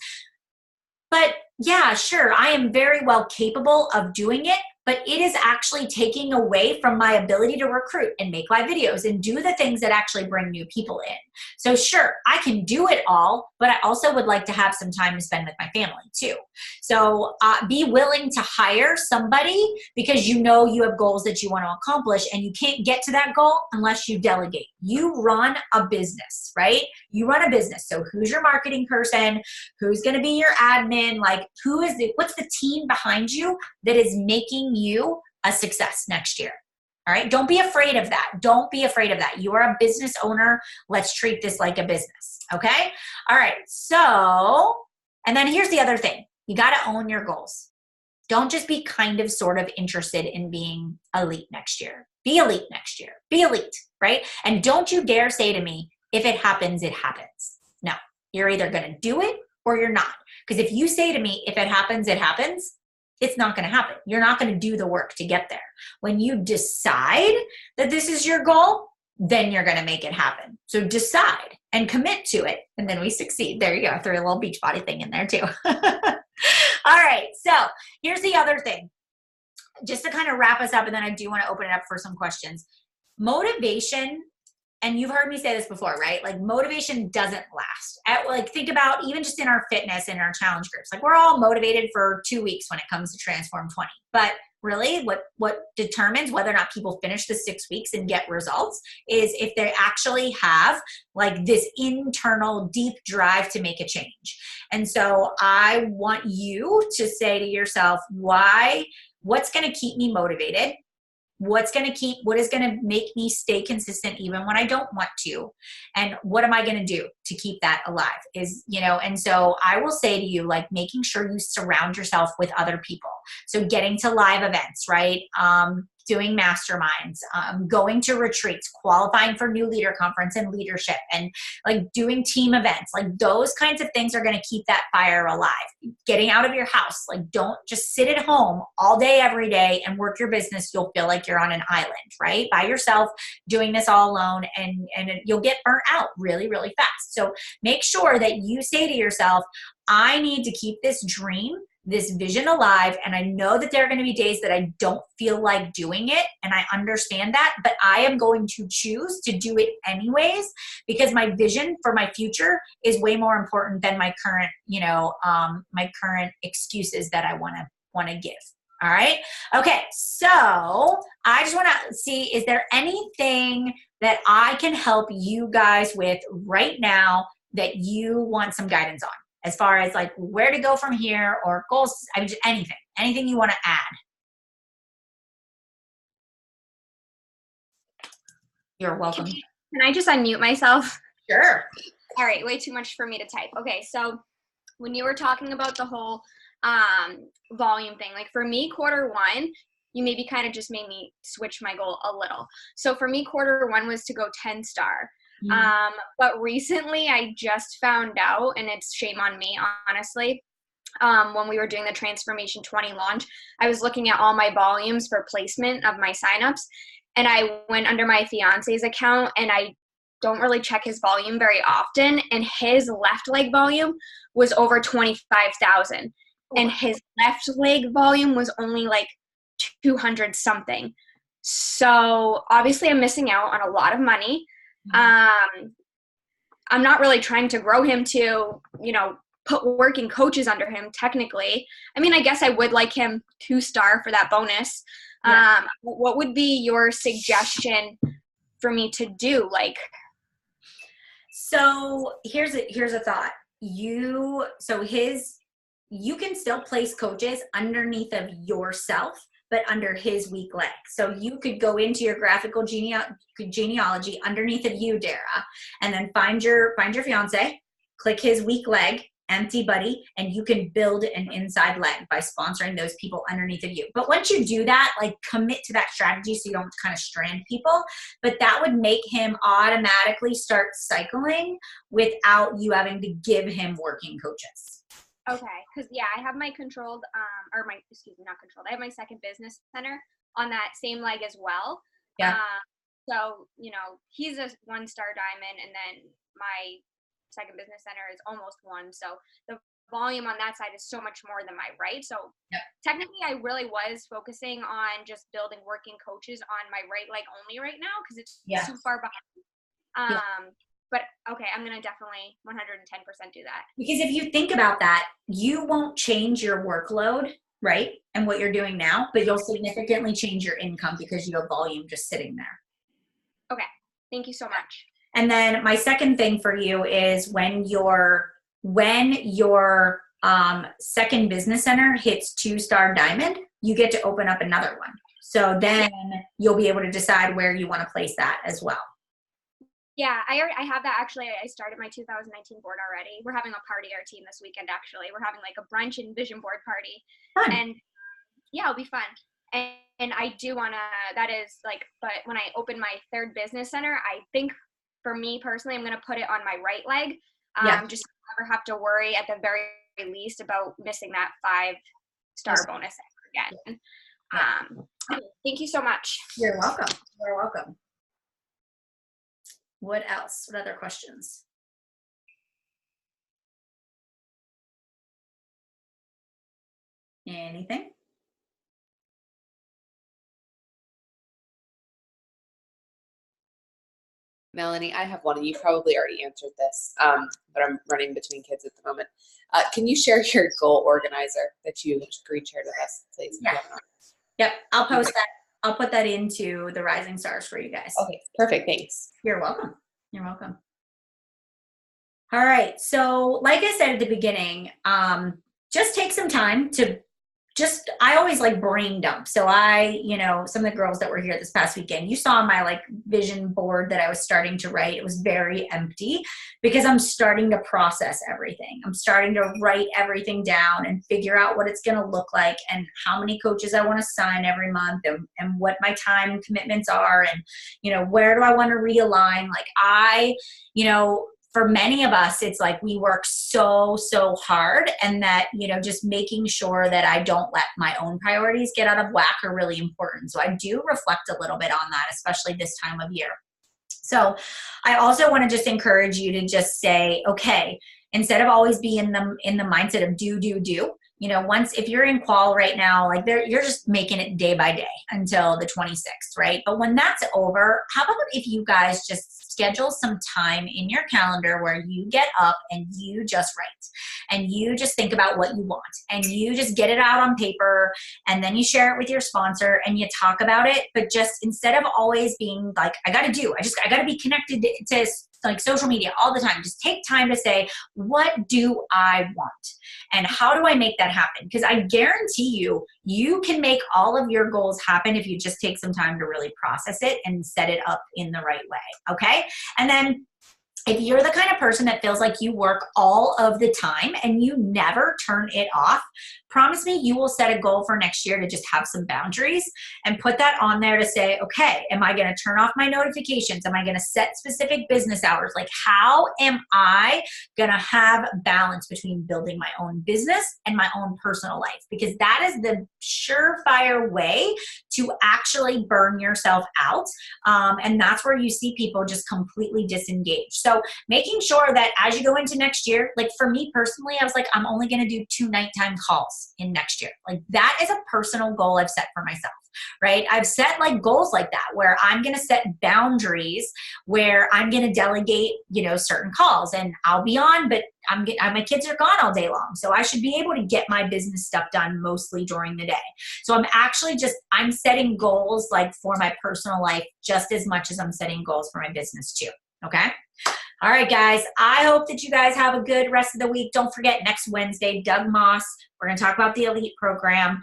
But yeah, sure, I am very well capable of doing it, but it is actually taking away from my ability to recruit and make live videos and do the things that actually bring new people in. So sure, I can do it all, but I also would like to have some time to spend with my family too. So be willing to hire somebody because you know you have goals that you want to accomplish and you can't get to that goal unless you delegate. You run a business, right? You run a business. So who's your marketing person? Who's going to be your admin? Like what's the team behind you that is making you a success next year? All right. Don't be afraid of that. Don't be afraid of that. You are a business owner. Let's treat this like a business. Okay. All right. So, and then here's the other thing. You got to own your goals. Don't just be kind of sort of interested in being elite next year. Be elite next year. Be elite, right? And don't you dare say to me, if it happens, it happens. No, you're either going to do it or you're not. Because if you say to me, if it happens, it's not going to happen. You're not going to do the work to get there. When you decide that this is your goal, then you're going to make it happen. So decide and commit to it, and then we succeed. There you go. I threw a little Beachbody thing in there too. All right. So here's the other thing. Just to kind of wrap us up, and then I do want to open it up for some questions. Motivation, and you've heard me say this before, right? Like motivation doesn't last. Think about even just in our fitness and our challenge groups. Like we're all motivated for 2 weeks when it comes to Transform 20. But really what determines whether or not people finish the 6 weeks and get results is if they actually have like this internal deep drive to make a change. And so I want you to say to yourself, what's going to keep me motivated? What is going to make me stay consistent even when I don't want to? And what am I going to do to keep that alive? And so I will say to you, like making sure you surround yourself with other people. So getting to live events, right? Doing masterminds, going to retreats, qualifying for New Leader Conference and leadership, and like doing team events. Like those kinds of things are going to keep that fire alive. Getting out of your house. Like don't just sit at home all day, every day and work your business. You'll feel like you're on an island, right? By yourself, doing this all alone, and you'll get burnt out really, really fast. So make sure that you say to yourself, I need to keep this dream, this vision alive. And I know that there are going to be days that I don't feel like doing it. And I understand that, but I am going to choose to do it anyways, because my vision for my future is way more important than my current, my current excuses that I want to give. All right. Okay. So I just want to see, is there anything that I can help you guys with right now that you want some guidance on? As far as like where to go from here or goals, anything you want to add. You're welcome. Can I just unmute myself? Sure. All right, way too much for me to type. Okay, so when you were talking about the whole volume thing, like for me, quarter one, you maybe kind of just made me switch my goal a little. So for me, quarter one was to go 10-star. But recently I just found out, and it's shame on me, honestly, when we were doing the Transformation 20 launch, I was looking at all my volumes for placement of my signups, and I went under my fiance's account, and I don't really check his volume very often, and his left leg volume was over 25,000, and his left leg volume was only like 200 something. So obviously I'm missing out on a lot of money. I'm not really trying to grow him to, put working coaches under him technically. I mean, I guess I would like him 2-star for that bonus. Yeah. What would be your suggestion for me to do? Like, so here's a thought. You can still place coaches underneath of yourself, but under his weak leg. So you could go into your graphical genealogy underneath of you, Dara, and then find your fiance, click his weak leg, empty buddy, and you can build an inside leg by sponsoring those people underneath of you. But once you do that, like, commit to that strategy so you don't kind of strand people. But that would make him automatically start cycling without you having to give him working coaches. Okay, because I have my controlled, not controlled. I have my second business center on that same leg as well. Yeah. So, he's a 1-star diamond, and then my second business center is almost 1. So the volume on that side is so much more than my right. So technically, I really was focusing on just building working coaches on my right leg only right now because it's too far behind. But okay, I'm going to definitely 110% do that. Because if you think about that, you won't change your workload, right? And what you're doing now, but you'll significantly change your income because you have volume just sitting there. Okay. Thank you so much. And then my second thing for you is when your second business center hits 2-star diamond, you get to open up another one. So then you'll be able to decide where you want to place that as well. Yeah, I have that. Actually, I started my 2019 board already. We're having a party, our team, this weekend, actually. We're having like a brunch and vision board party. Fun. And it'll be fun. And I do want to, but when I open my third business center, I think for me personally, I'm going to put it on my right leg. Just never have to worry at the very least about missing that 5-star bonus again. Thank you so much. You're welcome. You're welcome. What else? What other questions? Anything? Melanie, I have one, and you probably already answered this, but I'm running between kids at the moment. Can you share your goal organizer that you agreed shared with us, please? Yeah. Yep. I'll post that. I'll put that into the Rising Stars for you guys. Okay. Perfect. Thanks. You're welcome. You're welcome. All right. So like I said at the beginning, just take some time to I always like brain dump. So some of the girls that were here this past weekend, you saw my like vision board that I was starting to write. It was very empty because I'm starting to process everything. I'm starting to write everything down and figure out what it's going to look like and how many coaches I want to sign every month and what my time commitments are. And, where do I want to realign? Like for many of us, it's like we work so hard, and that, just making sure that I don't let my own priorities get out of whack are really important. So I do reflect a little bit on that, especially this time of year. So I also want to just encourage you to just say, okay, instead of always be in the mindset of do, if you're in qual right now, like you're just making it day by day until the 26th, right? But when that's over, how about if you guys just schedule some time in your calendar where you get up and you just write and you just think about what you want and you just get it out on paper, and then you share it with your sponsor and you talk about it. But just instead of always being like, I got to be connected to like social media all the time, just take time to say, what do I want? And how do I make that happen? Because I guarantee you can make all of your goals happen if you just take some time to really process it and set it up in the right way. Okay. And then if you're the kind of person that feels like you work all of the time and you never turn it off, promise me you will set a goal for next year to just have some boundaries and put that on there to say, okay, am I going to turn off my notifications? Am I going to set specific business hours? Like, how am I going to have balance between building my own business and my own personal life? Because that is the surefire way to actually burn yourself out. And that's where you see people just completely disengaged. So making sure that as you go into next year, like for me personally, I was like, I'm only going to do 2 nighttime calls in next year. Like that is a personal goal I've set for myself. right? I've set like goals like that where I'm going to set boundaries where I'm going to delegate, certain calls, and I'll be on, but my kids are gone all day long. So I should be able to get my business stuff done mostly during the day. So I'm setting goals like for my personal life just as much as I'm setting goals for my business too. Okay. All right, guys. I hope that you guys have a good rest of the week. Don't forget, next Wednesday, Doug Moss. We're going to talk about the Elite program.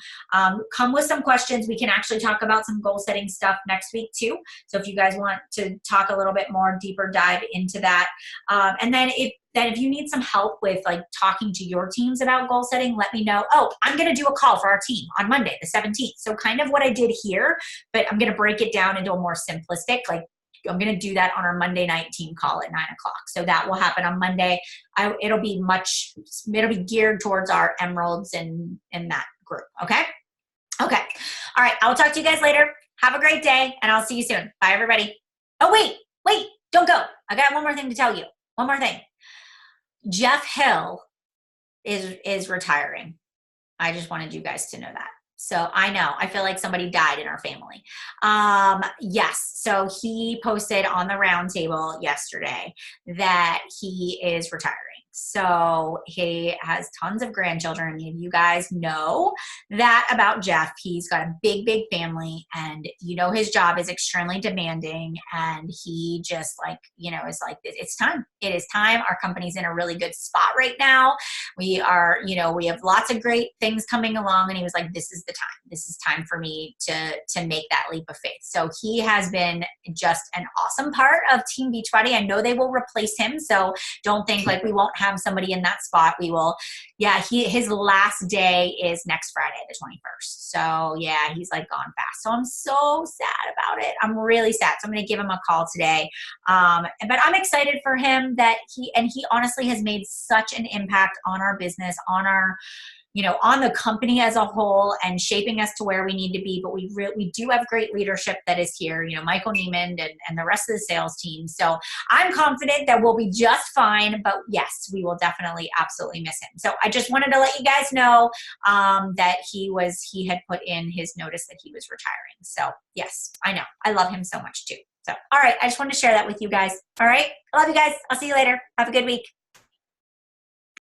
Come with some questions. We can actually talk about some goal setting stuff next week too. So if you guys want to talk a little bit more, deeper dive into that. And then if you need some help with like talking to your teams about goal setting, let me know. Oh, I'm going to do a call for our team on Monday, the 17th. So kind of what I did here, but I'm going to break it down into a more simplistic, like I'm going to do that on our Monday night team call at 9:00. So that will happen on Monday. It'll be geared towards our emeralds and that group. Okay. Okay. All right. I will talk to you guys later. Have a great day, and I'll see you soon. Bye, everybody. Oh, wait, don't go. I got one more thing to tell you. One more thing. Jeff Hill is retiring. I just wanted you guys to know that. So I know, I feel like somebody died in our family. Yes. So he posted on the roundtable yesterday that he is retiring. So he has tons of grandchildren. You guys know that about Jeff. He's got a big, big family, and his job is extremely demanding, and he just is like, it's time. It is time. Our company's in a really good spot right now. We are, we have lots of great things coming along, and he was like, this is the time. This is time for me to make that leap of faith. So he has been just an awesome part of Team Beachbody. I know they will replace him, so don't think like we won't have somebody in that spot. We will. Yeah, his last day is next Friday, the 21st. So yeah, he's like gone fast. So I'm so sad about it. I'm really sad. So I'm going to give him a call today. But I'm excited for him that he honestly has made such an impact on our business, on our, on the company as a whole, and shaping us to where we need to be. But we do have great leadership that is here, Michael Neiman and the rest of the sales team. So I'm confident that we'll be just fine. But yes, we will definitely absolutely miss him. So I just wanted to let you guys know that he had put in his notice that he was retiring. So yes, I know. I love him so much too. So, all right. I just wanted to share that with you guys. All right. I love you guys. I'll see you later. Have a good week.